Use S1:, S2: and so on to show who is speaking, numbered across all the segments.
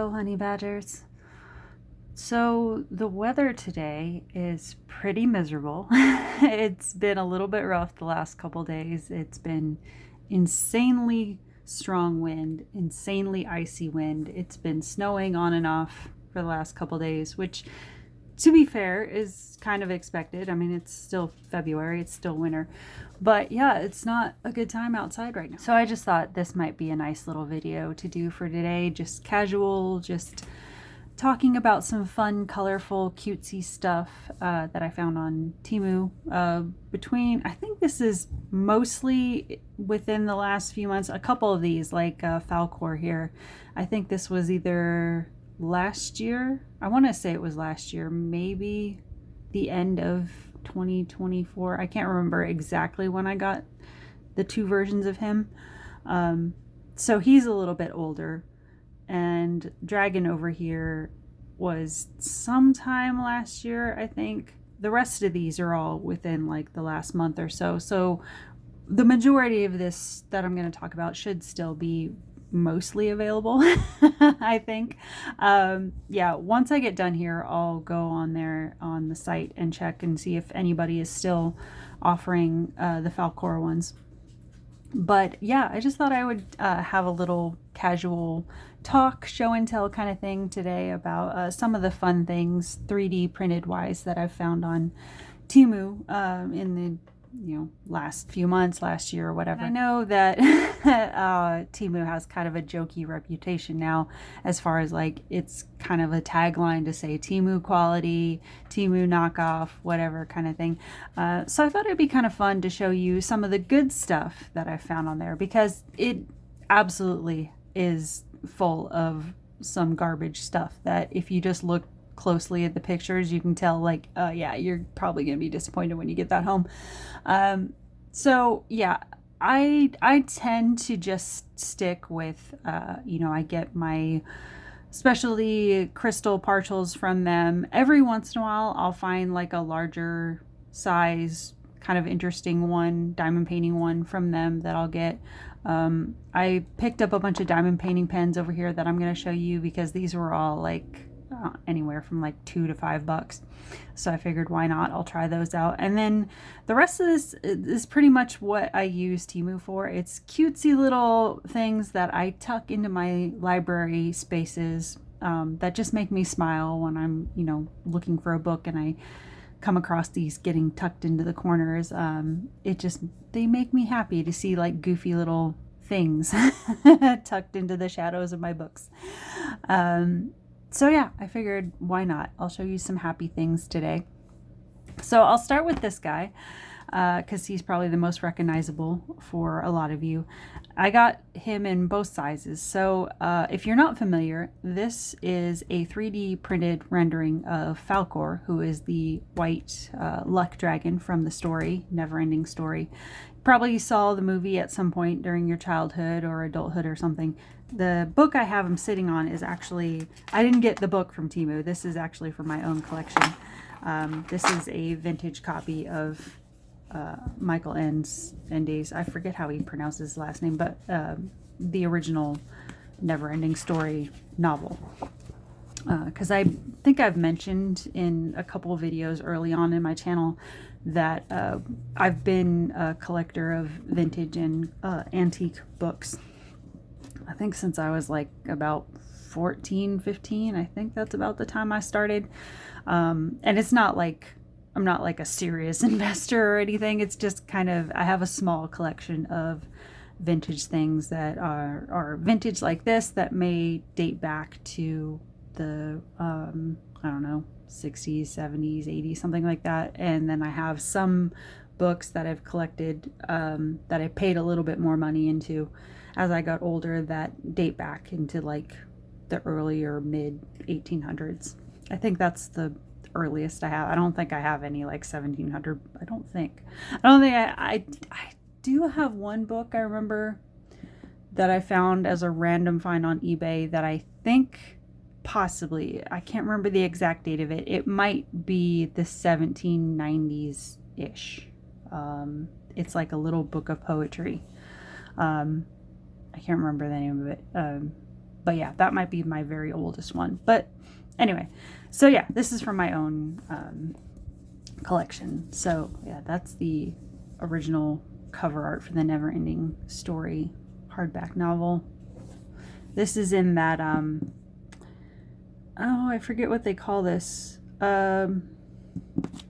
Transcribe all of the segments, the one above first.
S1: Hello, honey badgers. So the weather today is pretty miserable. It's been a little bit rough the last couple days. It's been insanely strong wind, insanely icy wind. It's been snowing on and off for the last couple days, which, to be fair, is kind of expected. I mean, it's still February, it's still winter. But yeah, it's not a good time outside right now. So I just thought this might be a nice little video to do for today. Just casual, just talking about some fun, colorful, cutesy stuff that I found on Temu. I think this is mostly within the last few months. A couple of these, like Falcor here. I think this was either last year. I want to say it was last year, maybe the end of 2024. I can't remember exactly when I got the two versions of him. So he's a little bit older. And Dragon over here was sometime last year, I think. The rest of these are all within like the last month or so. So the majority of this that I'm going to talk about should still be mostly available, I think. Yeah, once I get done here, I'll go on there on the site and check and see if anybody is still offering the Falcor ones. But yeah, I just thought I would have a little casual talk, show and tell kind of thing today about some of the fun things 3D printed wise that I've found on Temu in the last few months, last year or whatever. I know that Temu has kind of a jokey reputation now as far as like it's kind of a tagline to say Temu quality, Temu knockoff, whatever kind of thing. So I thought it'd be kind of fun to show you some of the good stuff that I found on there, because it absolutely is full of some garbage stuff that if you just look closely at the pictures, you can tell like, yeah, you're probably going to be disappointed when you get that home. So yeah, I tend to just stick with, I get my specialty crystal partials from them. Every once in a while, I'll find like a larger size, kind of interesting one, diamond painting one from them that I'll get. I picked up a bunch of diamond painting pens over here that I'm going to show you, because these were all like anywhere from like $2 to $5. So I figured, why not? I'll try those out. And then the rest of this is pretty much what I use Temu for. It's cutesy little things that I tuck into my library spaces that just make me smile when I'm, looking for a book and I come across these getting tucked into the corners. They make me happy to see like goofy little things tucked into the shadows of my books. So yeah, I figured, why not? I'll show you some happy things today. So I'll start with this guy, because he's probably the most recognizable for a lot of you. I got him in both sizes. So if you're not familiar, this is a 3D printed rendering of Falcor, who is the white luck dragon from the story, Neverending Story. Probably saw the movie at some point during your childhood or adulthood or something. The book I have him sitting on is actually, I didn't get the book from Temu. This is actually from my own collection. This is a vintage copy of Michael Ende's, I forget how he pronounces his last name, but the original Neverending Story novel. Because I think I've mentioned in a couple of videos early on in my channel that I've been a collector of vintage and antique books. I think since I was like about 14, 15, I think that's about the time I started. And it's not like, I'm not like a serious investor or anything. It's just kind of, I have a small collection of vintage things that are vintage like this that may date back to the, I don't know, 60s, 70s, 80s, something like that. And then I have some books that I've collected that I paid a little bit more money into as I got older that date back into like the early or mid 1800s. I think that's the earliest I have. I don't think I have any like 1700. I don't think I do have one book I remember that I found as a random find on eBay that I think possibly, I can't remember the exact date of it. It might be the 1790s ish. It's like a little book of poetry. I can't remember the name of it. But yeah, that might be my very oldest one. But anyway, so yeah, this is from my own collection. So yeah, that's the original cover art for the Neverending Story hardback novel. This is in that oh, I forget what they call this.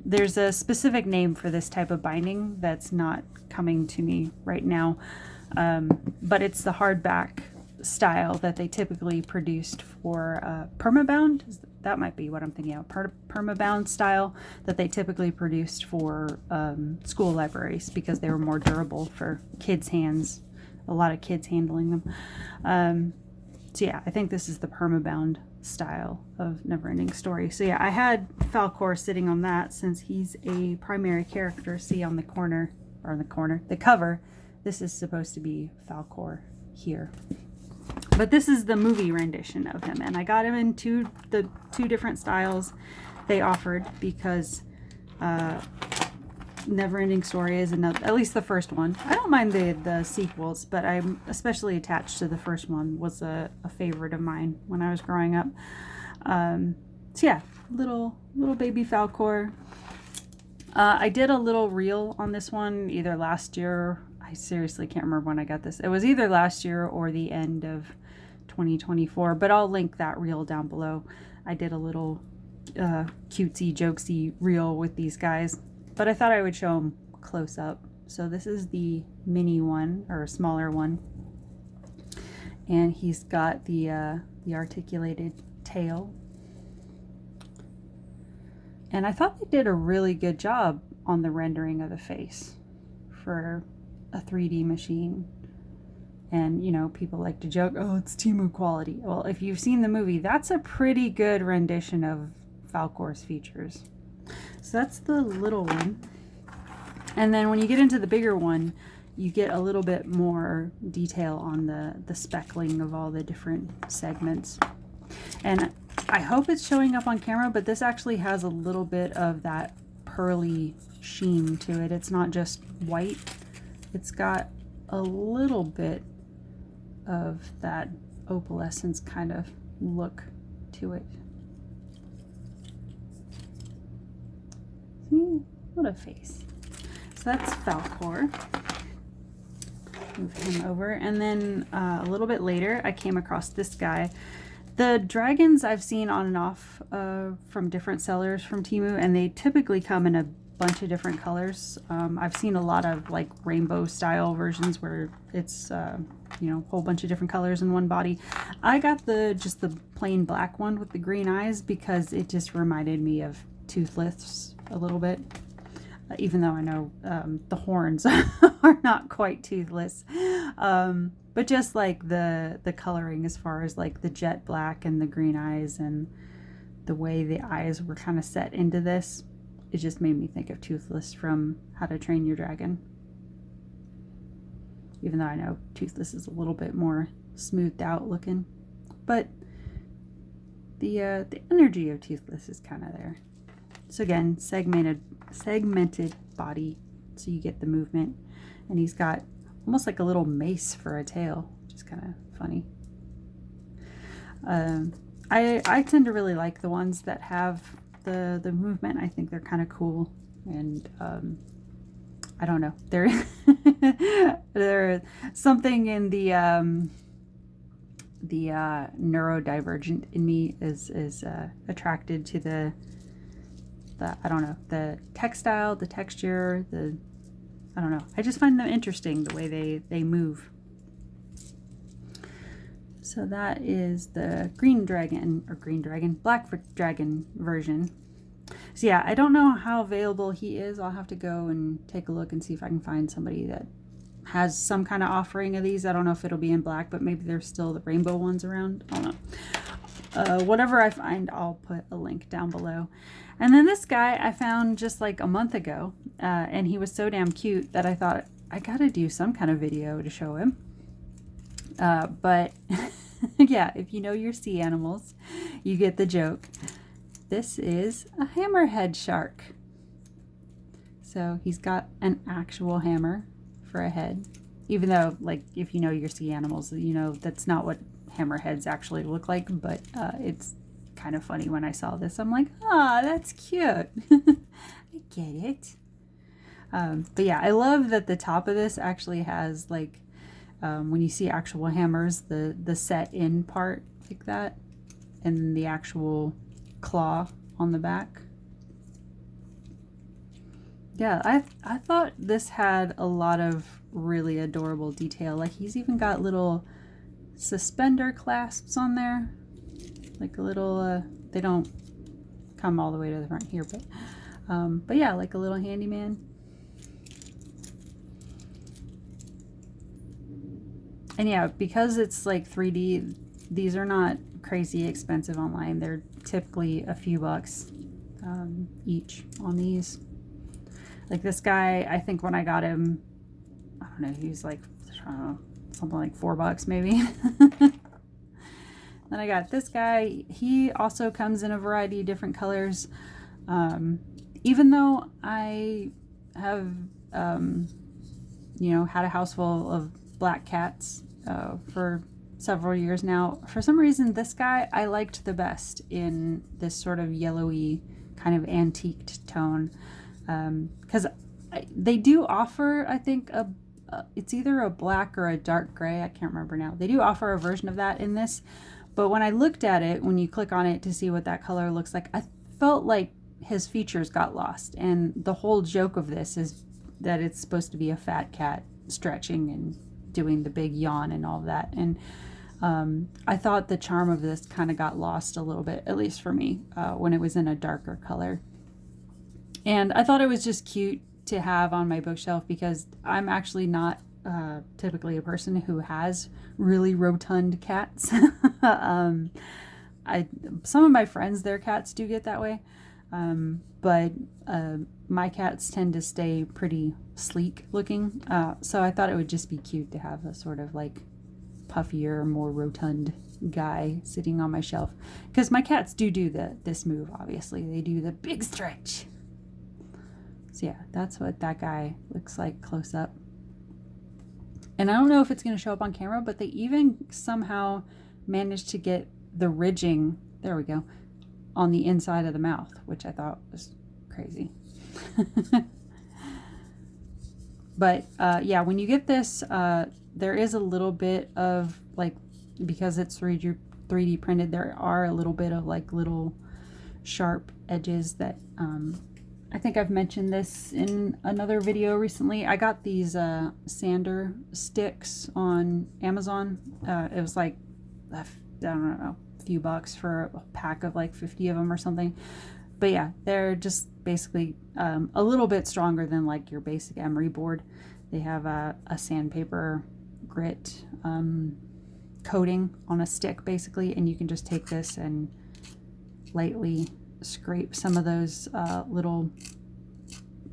S1: There's a specific name for this type of binding that's not coming to me right now, but it's the hardback style that they typically produced for permabound. That might be what I'm thinking of. Permabound style that they typically produced for school libraries because they were more durable for kids' hands. A lot of kids handling them. So yeah, I think this is the permabound style of Neverending Story. So yeah, I had Falkor sitting on that since he's a primary character. See on the corner, or the cover, this is supposed to be Falkor here. But this is the movie rendition of him, and I got him in the two different styles they offered because Neverending Story is another, at least the first one. I don't mind the sequels, but I'm especially attached to the first one. Was a favorite of mine when I was growing up. So yeah, little baby Falkor. I did a little reel on this one either last year. I seriously can't remember when I got this. It was either last year or the end of 2024, but I'll link that reel down below. I did a little cutesy, jokesy reel with these guys, but I thought I would show them close up. So this is the mini one, or smaller one, and he's got the articulated tail. And I thought they did a really good job on the rendering of the face for a 3D machine. And, you know, people like to joke, oh, it's Temu quality. Well, if you've seen the movie, that's a pretty good rendition of Falkor's features. So that's the little one. And then when you get into the bigger one, you get a little bit more detail on the speckling of all the different segments. And I hope it's showing up on camera, but this actually has a little bit of that pearly sheen to it. It's not just white. It's got a little bit of that opalescence kind of look to it. See? What a face. So that's Falkor. Move him over. And then a little bit later, I came across this guy. The dragons I've seen on and off from different sellers from Temu, and they typically come in a bunch of different colors. I've seen a lot of like rainbow style versions where it's you know, a whole bunch of different colors in one body. I got just the plain black one with the green eyes because it just reminded me of Toothless a little bit. Even though I know the horns are not quite Toothless. But just like the coloring as far as like the jet black and the green eyes and the way the eyes were kind of set into this, it just made me think of Toothless from How to Train Your Dragon. Even though I know Toothless is a little bit more smoothed out looking. But the energy of Toothless is kind of there. So again, segmented body, so you get the movement. And he's got almost like a little mace for a tail, which is kind of funny. I tend to really like the ones that have the movement. I think they're kind of cool, and I don't know, there something in the neurodivergent in me is attracted to the I don't know, the textile, the texture, I don't know. I just find them interesting, the way they move. So that is the black dragon version. So yeah, I don't know how available he is. I'll have to go and take a look and see if I can find somebody that has some kind of offering of these. I don't know if it'll be in black, but maybe there's still the rainbow ones around. I don't know. Whatever I find, I'll put a link down below. And then this guy I found just like a month ago, and he was so damn cute that I thought, I gotta do some kind of video to show him. But yeah, if you know your sea animals, you get the joke. This is a hammerhead shark. So he's got an actual hammer for a head. Even though, like, if you know your sea animals, you know that's not what hammerheads actually look like, but it's kind of funny when I saw this. I'm like, ah, that's cute. I get it. But yeah, I love that the top of this actually has like, when you see actual hammers, the set in part like that, and then the actual claw on the back. Yeah, I thought this had a lot of really adorable detail. Like he's even got little suspender clasps on there, like a little they don't come all the way to the front here, but yeah, like a little handyman. And yeah, because it's like 3D, these are not crazy expensive online. They're typically a few bucks each on these. Like this guy, I think when I got him, I don't know, he was like, I don't know, something like $4 maybe. Then I got this guy. He also comes in a variety of different colors. Even though I have, you know, had a house full of black cats for several years now, for some reason this guy I liked the best in this sort of yellowy kind of antiqued tone. Because they do offer, I think, it's either a black or a dark gray. I can't remember now. They do offer a version of that in this. But when I looked at it, when you click on it to see what that color looks like, I felt like his features got lost. And the whole joke of this is that it's supposed to be a fat cat stretching and doing the big yawn and all of that. And I thought the charm of this kind of got lost a little bit, at least for me, when it was in a darker color. And I thought it was just cute to have on my bookshelf because I'm actually not typically a person who has really rotund cats. Some of my friends, their cats do get that way. But my cats tend to stay pretty sleek looking. So I thought it would just be cute to have a sort of like puffier, more rotund guy sitting on my shelf. Because my cats do this move, obviously. They do the big stretch. So yeah, that's what that guy looks like close up. And I don't know if it's going to show up on camera, but they even somehow managed to get the ridging, there we go, on the inside of the mouth, which I thought was crazy. But yeah, when you get this, there is a little bit of like, because it's 3D printed, there are a little bit of like little sharp edges that I think I've mentioned this in another video recently. I got these sander sticks on Amazon. It was like, I don't know, a few bucks for a pack of like 50 of them or something. But yeah, they're just basically a little bit stronger than like your basic emery board. They have a sandpaper grit coating on a stick basically, and you can just take this and lightly scrape some of those little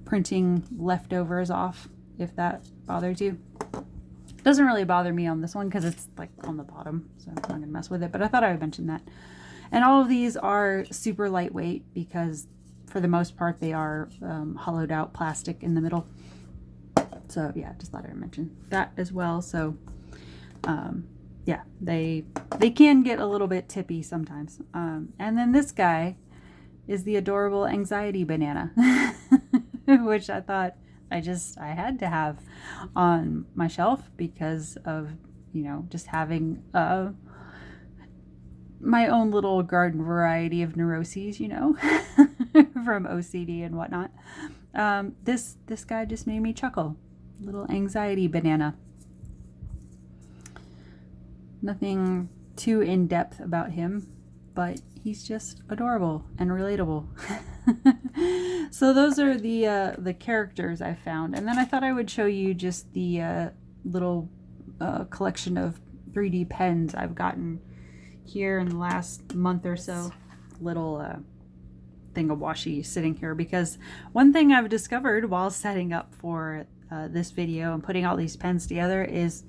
S1: printing leftovers off if that bothers you. It doesn't really bother me on this one because it's like on the bottom, so I'm not gonna mess with it, but I thought I would mention that. And all of these are super lightweight because for the most part they are hollowed out plastic in the middle. So yeah, just thought I would mention that as well. So yeah, they can get a little bit tippy sometimes. And then this guy is the adorable anxiety banana, which I thought I had to have on my shelf because of, you know, just having my own little garden variety of neuroses, you know, from OCD and whatnot. This guy just made me chuckle. Little anxiety banana. Nothing too in-depth about him, but he's just adorable and relatable. So those are the characters I found, and then I thought I would show you just the little collection of 3D pens I've gotten here in the last month or so. Little thing of washi sitting here, because one thing I've discovered while setting up for this video and putting all these pens together is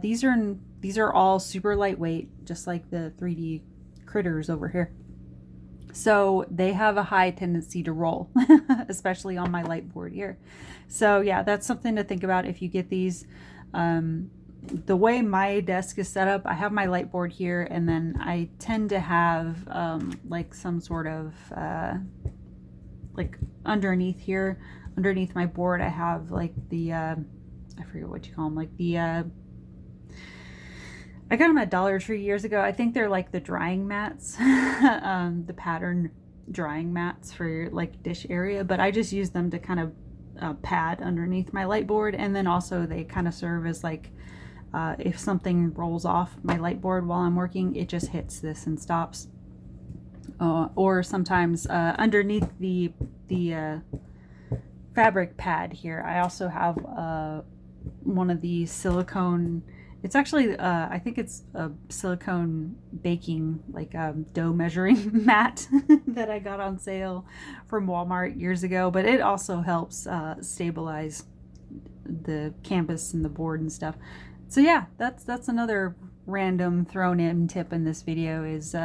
S1: these are all super lightweight, just like the 3D critters over here. So they have a high tendency to roll, especially on my light board here. So yeah, that's something to think about if you get these. the way my desk is set up, I have my light board here, and then I tend to have like some sort of like underneath here, underneath my board, I have like the I forget what you call them, like the I got them at Dollar Tree years ago. I think they're like the drying mats, the pattern drying mats for like dish area, but I just use them to kind of pad underneath my light board, and then also they kind of serve as like if something rolls off my light board while I'm working, it just hits this and stops. Or sometimes underneath the fabric pad here, I also have one of the silicone. It's actually I think it's a silicone baking, like dough measuring mat that I got on sale from Walmart years ago. But it also helps stabilize the canvas and the board and stuff. So yeah, that's another random thrown in tip in this video is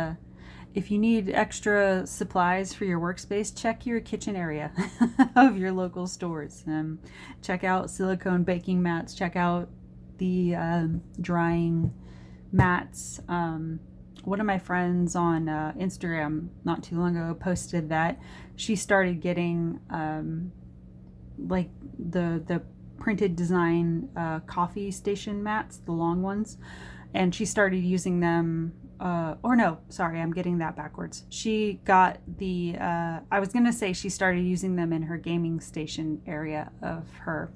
S1: if you need extra supplies for your workspace, check your kitchen area of your local stores. Check out silicone baking mats, check out the drying mats. One of my friends on Instagram not too long ago posted that she started getting like the printed design coffee station mats, the long ones, and she started using them. Or no, sorry, I'm getting that backwards. She got the, I was going to say she started using them in her gaming station area of her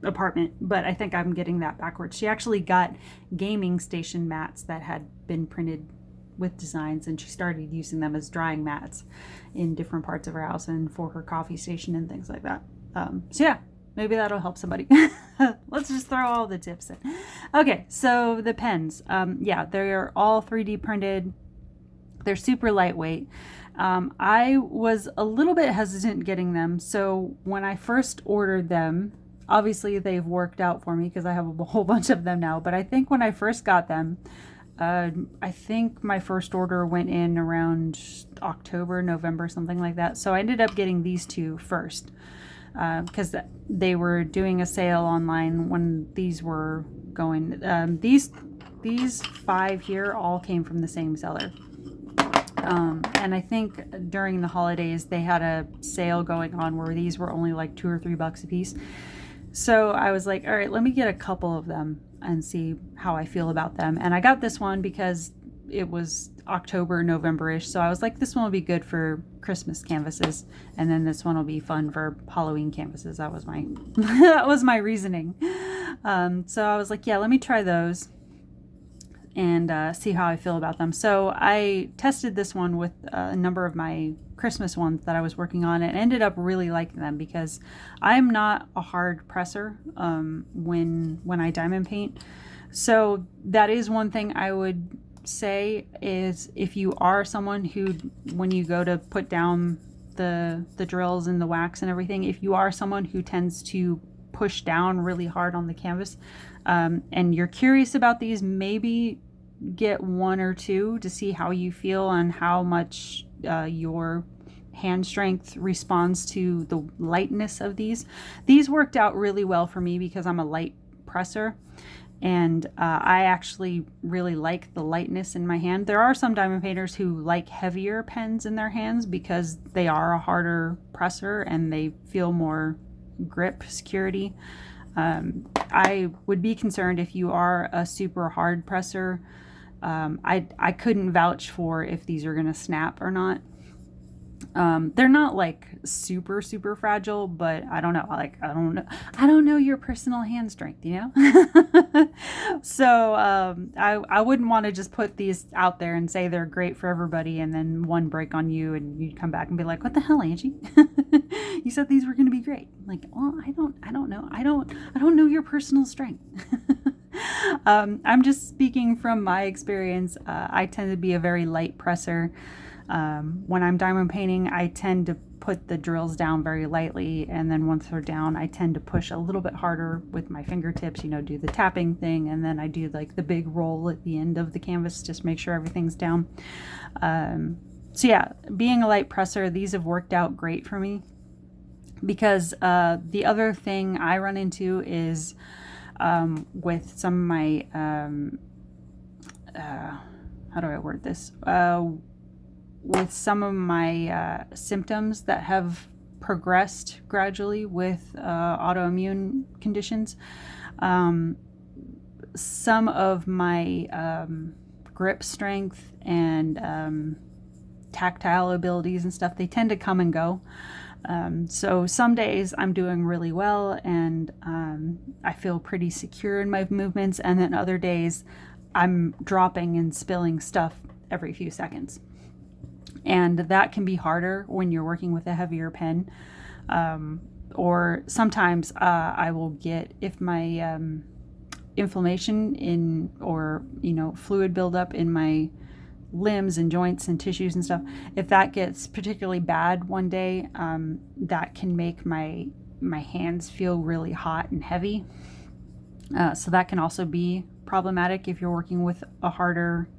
S1: apartment, but I think I'm getting that backwards. She actually got gaming station mats that had been printed with designs, and she started using them as drying mats in different parts of her house and for her coffee station and things like that. So yeah, maybe that'll help somebody. Let's just throw all the tips in. Okay, so the pens. Yeah, they're all 3D printed. They're super lightweight. I was a little bit hesitant getting them. So when I first ordered them, obviously they've worked out for me because I have a whole bunch of them now. But I think when I first got them, I think my first order went in around October, November, something like that. So I ended up getting these two first. Because they were doing a sale online when these were going. These 5 here all came from the same seller. And I think during the holidays they had a sale going on where these were only like $2 or $3 a piece. So I was like, all right, let me get a couple of them and see how I feel about them. And I got this one because it was October, November-ish. So I was like, this one will be good for Christmas canvases, and then this one will be fun for Halloween canvases. That was my that was my reasoning. So I was like, yeah, let me try those and see how I feel about them. So I tested this one with a number of my Christmas ones that I was working on, and ended up really liking them because I'm not a hard presser when I diamond paint. So that is one thing I would say is if you are someone who, when you go to put down the drills and the wax and everything, if you are someone who tends to push down really hard on the canvas and you're curious about these, maybe get 1 or 2 to see how you feel and how much your hand strength responds to the lightness of these. These worked out really well for me because I'm a light presser. And I actually really like the lightness in my hand. There are some diamond painters who like heavier pens in their hands because they are a harder presser and they feel more grip security. I would be concerned if you are a super hard presser. I couldn't vouch for if these are going to snap or not. They're not like super fragile, but I don't know. Like, I don't know your personal hand strength, you know? So, I wouldn't want to just put these out there and say they're great for everybody and then one break on you and you come back and be like, what the hell, Angie? You said these were going to be great. Like, well, I don't know. I don't know your personal strength. I'm just speaking from my experience. I tend to be a very light presser. When I'm diamond painting, I tend to put the drills down very lightly, and then once they're down, I tend to push a little bit harder with my fingertips, you know, do the tapping thing, and then I do like the big roll at the end of the canvas, just make sure everything's down. So yeah, being a light presser, these have worked out great for me because the other thing I run into is with some of my, how do I word this? With some of my symptoms that have progressed gradually with autoimmune conditions. Some of my grip strength and tactile abilities and stuff, they tend to come and go. So some days I'm doing really well and I feel pretty secure in my movements, and then other days I'm dropping and spilling stuff every few seconds. And that can be harder when you're working with a heavier pen. Or sometimes I will get, if my inflammation in, or, fluid buildup in my limbs and joints and tissues and stuff, if that gets particularly bad one day, that can make my hands feel really hot and heavy. So that can also be problematic if you're working with a harder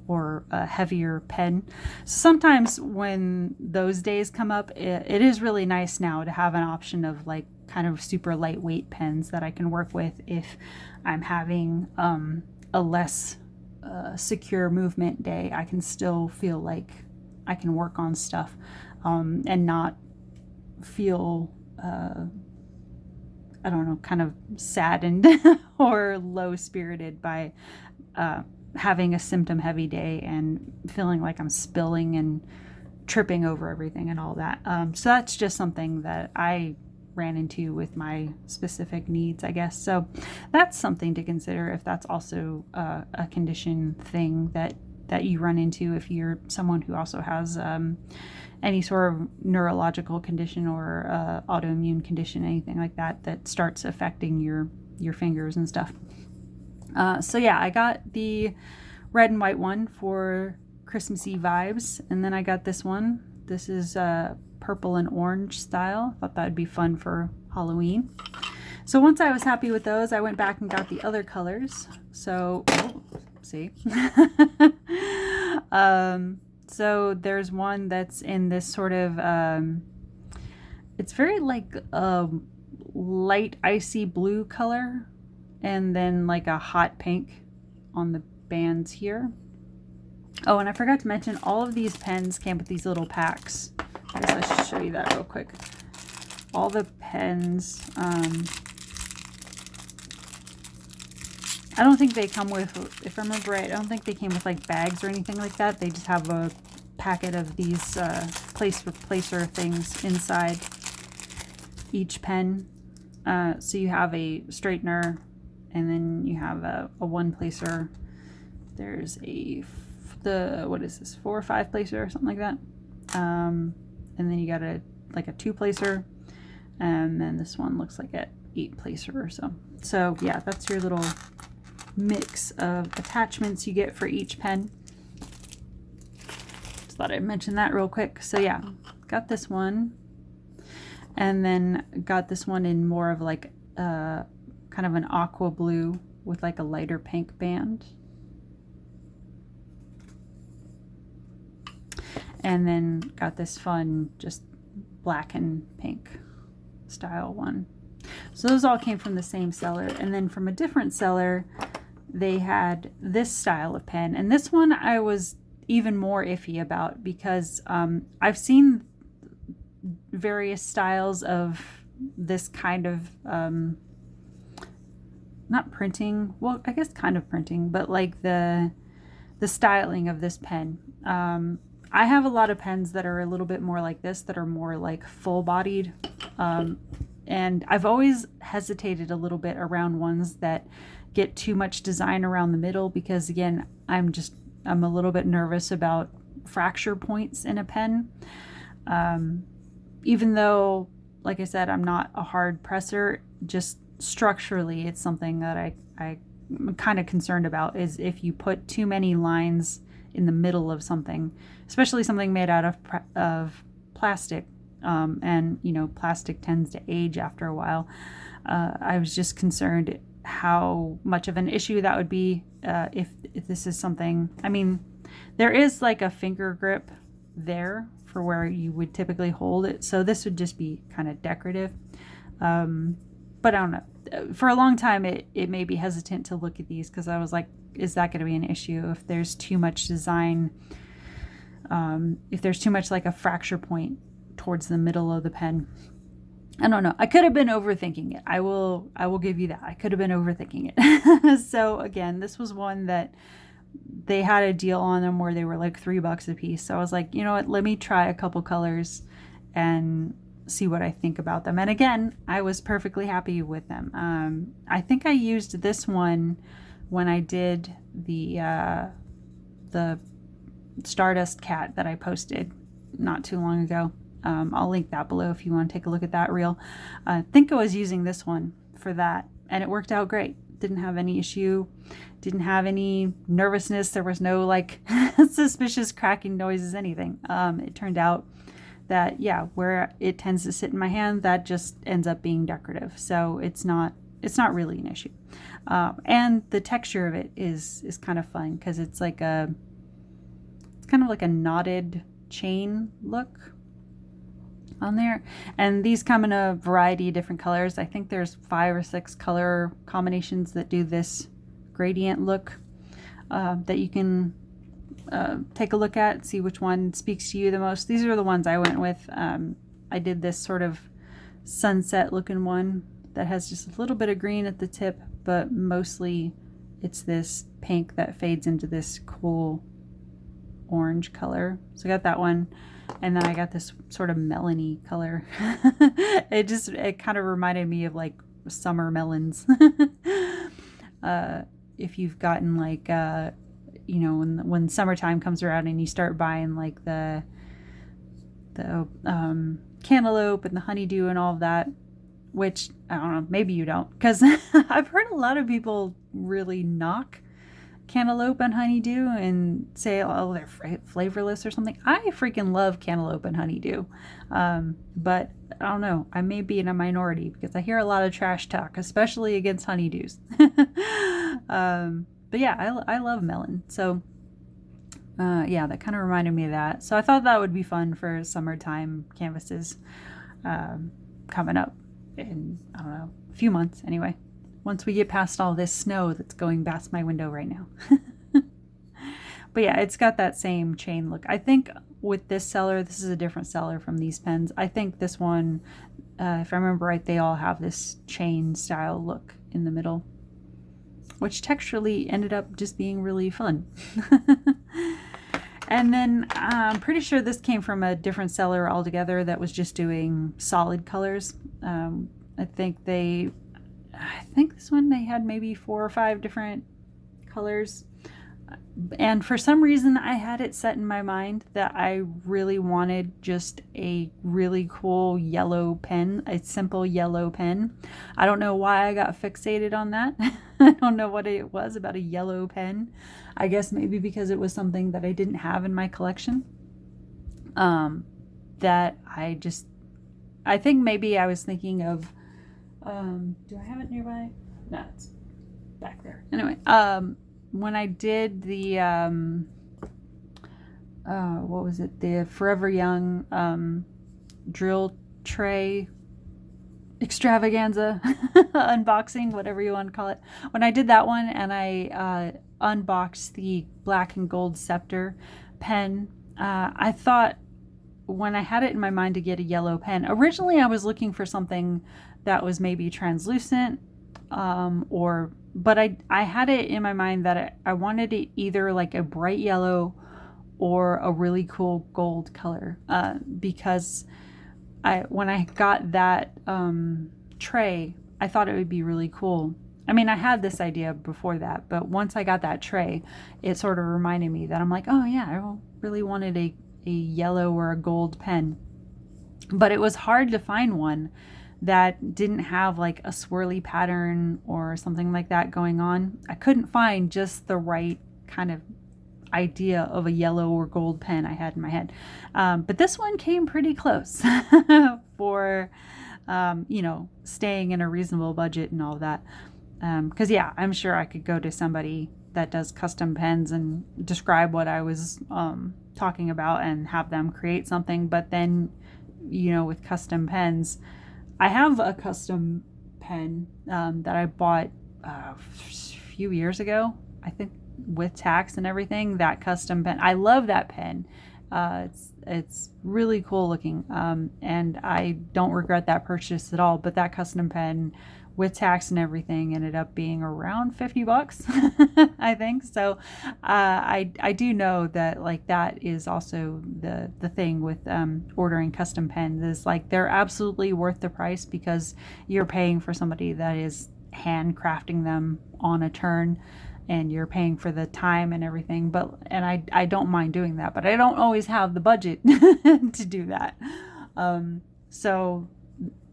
S1: or a heavier pen. Sometimes when those days come up, it is really nice now to have an option of like kind of super lightweight pens that I can work with if I'm having a less secure movement day. I can still feel like I can work on stuff and not feel I don't know, kind of saddened or low spirited by having a symptom heavy day and feeling like I'm spilling and tripping over everything and all that. So that's just something that I ran into with my specific needs, I guess. So that's something to consider if that's also a condition thing that you run into if you're someone who also has any sort of neurological condition or autoimmune condition, anything like that starts affecting your fingers and stuff. So yeah, I got the red and white one for Christmassy vibes, and then I got this one. This is purple and orange style. Thought that'd be fun for Halloween. So once I was happy with those, I went back and got the other colors. So, see. So there's one that's in this sort of, it's very like light icy blue color, and then like a hot pink on the bands here. Oh, and I forgot to mention, all of these pens came with these little packs. I guess I should show you that real quick. All the pens, I don't think they come with, if I remember right, I don't think they came with like bags or anything like that. They just have a packet of these placer things inside each pen. So you have a straightener, and then you have a one placer. There's what is this, 4 or 5 placer or something like that. And then you got a two placer, and then this one looks like a 8 placer or so. So yeah, that's your little mix of attachments you get for each pen. Just thought I'd mention that real quick. So yeah, got this one, and then got this one in more of like kind of an aqua blue with like a lighter pink band. And then got this fun just black and pink style one. So those all came from the same seller. And then from a different seller, they had this style of pen. And this one I was even more iffy about, because I've seen various styles of this kind of, not printing, well, I guess kind of printing, but like the styling of this pen. I have a lot of pens that are a little bit more like this, that are more like full-bodied, and I've always hesitated a little bit around ones that get too much design around the middle, because again, I'm a little bit nervous about fracture points in a pen. Even though, like I said, I'm not a hard presser, just structurally, it's something that I'm kind of concerned about, is if you put too many lines in the middle of something, especially something made out of plastic, and plastic tends to age after a while. I was just concerned how much of an issue that would be if this is something. I mean, there is like a finger grip there for where you would typically hold it, so this would just be kind of decorative. But I don't know. for a long time, it made me hesitant to look at these because I was like, is that going to be an issue if there's too much design, if there's too much like a fracture point towards the middle of the pen. I don't know. I could have been overthinking it. I will give you that. I could have been overthinking it. So again, this was one that they had a deal on them where they were like $3 a piece. So I was like, you know what, let me try a couple colors and see what I think about them. And again, I was perfectly happy with them. I think I used this one when I did the Stardust cat that I posted not too long ago. I'll link that below if you want to take a look at that reel. I think I was using this one for that, and it worked out great. Didn't have any issue, didn't have any nervousness. There was no like suspicious cracking noises, anything. It turned out that, yeah, where it tends to sit in my hand, that just ends up being decorative. So it's not really an issue. And the texture of it is kind of fun because it's kind of like a knotted chain look on there. And these come in a variety of different colors. I think there's 5 or 6 color combinations that do this gradient look that you can take a look at, see which one speaks to you the most. These are the ones I went with. I did this sort of sunset looking one that has just a little bit of green at the tip, but mostly it's this pink that fades into this cool orange color. So I got that one. And then I got this sort of melony color. It kind of reminded me of like summer melons. If you've gotten like, you know, when summertime comes around and you start buying like the cantaloupe and the honeydew and all of that, which I don't know, maybe you don't, because I've heard a lot of people really knock cantaloupe and honeydew and say, oh, they're flavorless or something. I freaking love cantaloupe and honeydew. But I don't know, I may be in a minority because I hear a lot of trash talk, especially against honeydews. But yeah, I love melon. So yeah, that kind of reminded me of that. So I thought that would be fun for summertime canvases coming up in, I don't know, a few months anyway. Once we get past all this snow that's going past my window right now. But yeah, it's got that same chain look. I think with this seller, this is a different seller from these pens. I think this one, if I remember right, they all have this chain style look in the middle, which texturally ended up just being really fun. And then I'm pretty sure this came from a different seller altogether that was just doing solid colors. I think this one they had maybe 4 or 5 different colors. And for some reason I had it set in my mind that I really wanted just a really cool yellow pen, a simple yellow pen. I don't know why I got fixated on that. I don't know what it was about a yellow pen. I guess maybe because it was something that I didn't have in my collection. That I think maybe I was thinking of, do I have it nearby? No, it's back there. Anyway, when I did the, what was it? The Forever Young drill tray extravaganza unboxing, whatever you want to call it. When I did that one and I unboxed the black and gold scepter pen, I thought when I had it in my mind to get a yellow pen, originally I was looking for something that was maybe translucent, but I had it in my mind that I wanted it either like a bright yellow or a really cool gold color, because when I got that tray, I thought it would be really cool. I mean, I had this idea before that, but once I got that tray, it sort of reminded me that I'm like, oh yeah, I really wanted a yellow or a gold pen. But it was hard to find one that didn't have like a swirly pattern or something like that going on. I couldn't find just the right kind of idea of a yellow or gold pen I had in my head. But this one came pretty close for, you know, staying in a reasonable budget and all of that. Because yeah, I'm sure I could go to somebody that does custom pens and describe what I was talking about and have them create something. But then, you know, with custom pens, I have a custom pen that I bought a few years ago, I think, with tax and everything. That custom pen, I love that pen. It's really cool looking, and I don't regret that purchase at all. But that custom pen, with tax and everything, ended up being around $50, I think. So I do know that, like, that is also the thing with ordering custom pens, is like they're absolutely worth the price, because you're paying for somebody that is handcrafting them on a turn, and you're paying for the time and everything. I don't mind doing that, but I don't always have the budget to do that. So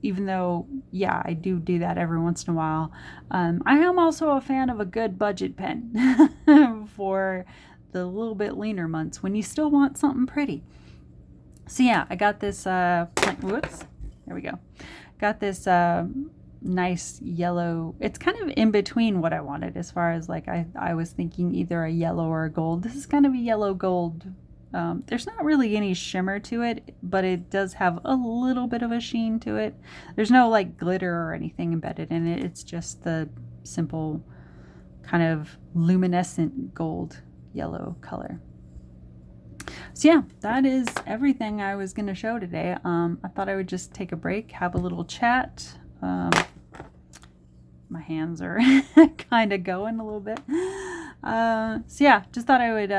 S1: even though, yeah, I do that every once in a while, I am also a fan of a good budget pen for the little bit leaner months when you still want something pretty. So yeah, I got this, whoops, there we go. Got this nice yellow. It's kind of in between what I wanted, as far as like I was thinking either a yellow or a gold. This is kind of a yellow gold. There's not really any shimmer to it, but it does have a little bit of a sheen to it. There's no like glitter or anything embedded in it. It's just the simple kind of luminescent gold yellow color. So yeah, that is everything I was going to show today. I thought I would just take a break, have a little chat. My hands are kind of going a little bit. So yeah, just thought I would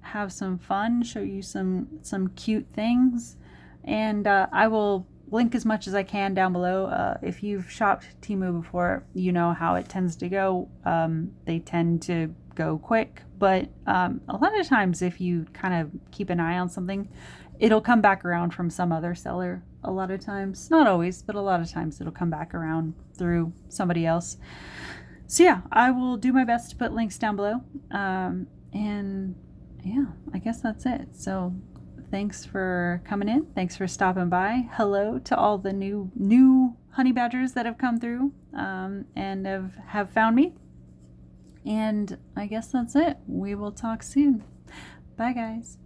S1: have some fun, show you some cute things, and I will link as much as I can down below. If you've shopped Temu before, you know how it tends to go. They tend to go quick, but a lot of times if you kind of keep an eye on something, it'll come back around from some other seller. A lot of times, not always, but a lot of times it'll come back around through somebody else. So yeah, I will do my best to put links down below. And yeah, I guess that's it. So thanks for coming in. Thanks for stopping by. Hello to all the new honey badgers that have come through and have found me. And I guess that's it. We will talk soon. Bye, guys.